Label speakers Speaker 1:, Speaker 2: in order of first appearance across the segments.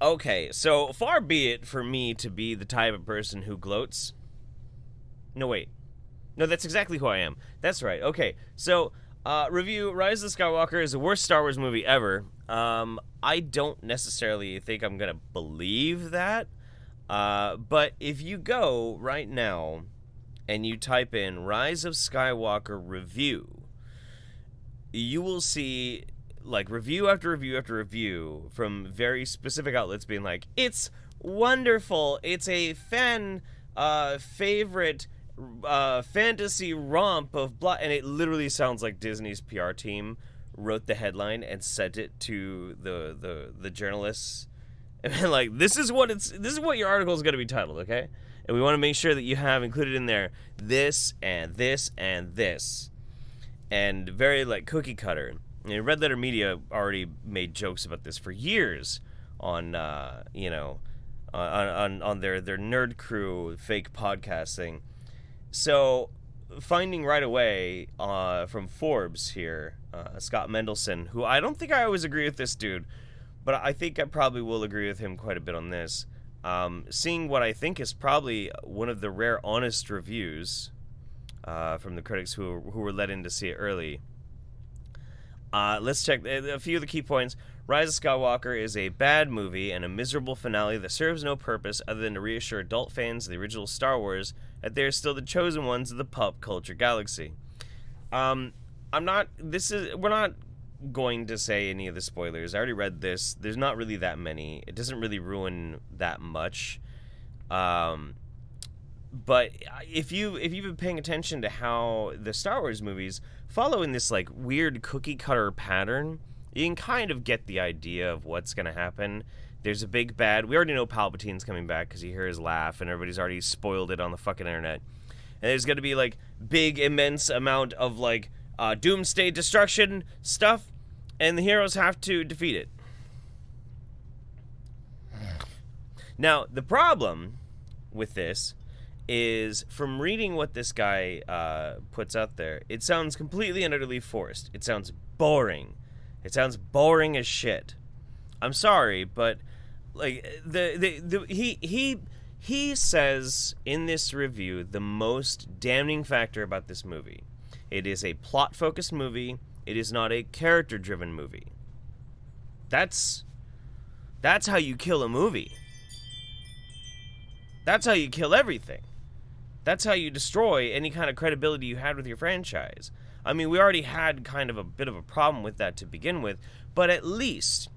Speaker 1: Okay, so far be it for me to be the type of person who gloats. No, wait. No, that's exactly who I am. That's right. Okay, so review Rise of Skywalker is the worst Star Wars movie ever. I don't necessarily think I'm gonna believe that. But if you go right now and you type in Rise of Skywalker review, you will see like review after review after review from very specific outlets being like, it's wonderful, it's a fan favorite fantasy romp of blah, and it literally sounds like Disney's PR team wrote the headline and sent it to the journalists and like, this is what your article is going to be titled, okay? And we want to make sure that you have included in there this and this and this, and very like cookie cutter. And Red Letter Media already made jokes about this for years on on their Nerd Crew fake podcasting. So finding right away from Forbes here, Scott Mendelson, who I don't think I always agree with this dude, but I think I probably will agree with him quite a bit on this. Seeing what I think is probably one of the rare honest reviews from the critics who were let in to see it early. Let's check a few of the key points. Rise of Skywalker is a bad movie and a miserable finale that serves no purpose other than to reassure adult fans of the original Star Wars that they are still the chosen ones of the pop culture galaxy. We're not going to say any of the spoilers. I already read this. There's not really that many. It doesn't really ruin that much. But if you've been paying attention to how the Star Wars movies follow in this like weird cookie cutter pattern, you can kind of get the idea of what's going to happen. There's a big bad. We already know Palpatine's coming back because you hear his laugh and everybody's already spoiled it on the fucking internet. And there's going to be like big, immense amount of like doomsday destruction stuff, and the heroes have to defeat it. Now, the problem with this is, from reading what this guy puts out there, it sounds completely and utterly forced. It sounds boring. It sounds boring as shit. I'm sorry, but like he says in this review the most damning factor about this movie. It is a plot-focused movie. It is not a character-driven movie. That's how you kill a movie. That's how you kill everything. That's how you destroy any kind of credibility you had with your franchise. I mean, we already had kind of a bit of a problem with that to begin with, but at least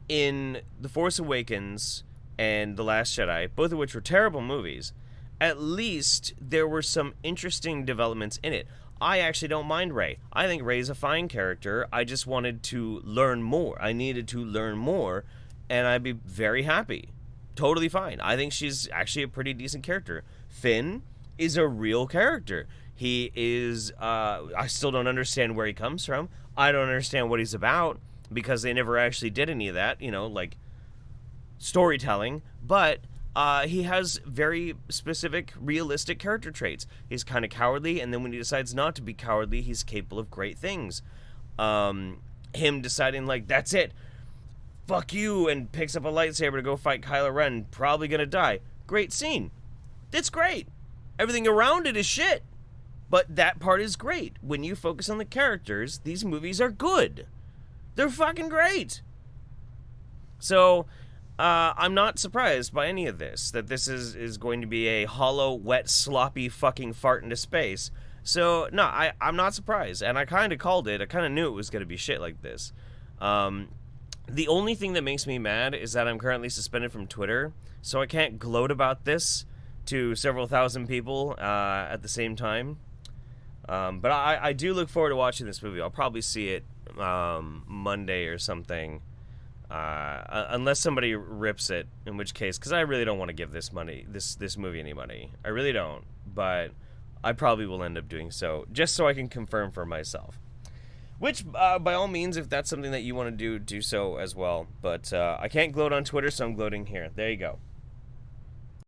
Speaker 1: in The Force Awakens and The Last Jedi, both of which were terrible movies, at least there were some interesting developments in it. I actually don't mind Rey. I think Rey's a fine character. I just wanted to learn more. I needed to learn more, and I'd be very happy. Totally fine. I think she's actually a pretty decent character. Finn is a real character. He is, I still don't understand where he comes from. I don't understand what he's about, because they never actually did any of that, like storytelling. But he has very specific, realistic character traits. He's kind of cowardly, and then when he decides not to be cowardly, he's capable of great things. Him deciding, like, that's it, fuck you, and picks up a lightsaber to go fight Kylo Ren, probably gonna die. Great scene. It's great. Everything around it is shit. But that part is great. When you focus on the characters, these movies are good. They're fucking great. So, I'm not surprised by any of this, that this is going to be a hollow, wet, sloppy fucking fart into space. So, no, I'm not surprised, and I kind of called it. I kind of knew it was going to be shit like this. The only thing that makes me mad is that I'm currently suspended from Twitter, so I can't gloat about this to several thousand people at the same time. But I do look forward to watching this movie. I'll probably see it Monday or something. Unless somebody rips it, in which case, because I really don't want to give this movie any money. I really don't, but I probably will end up doing so, just so I can confirm for myself. Which, by all means, if that's something that you want to do so as well. But I can't gloat on Twitter, so I'm gloating here. There you go.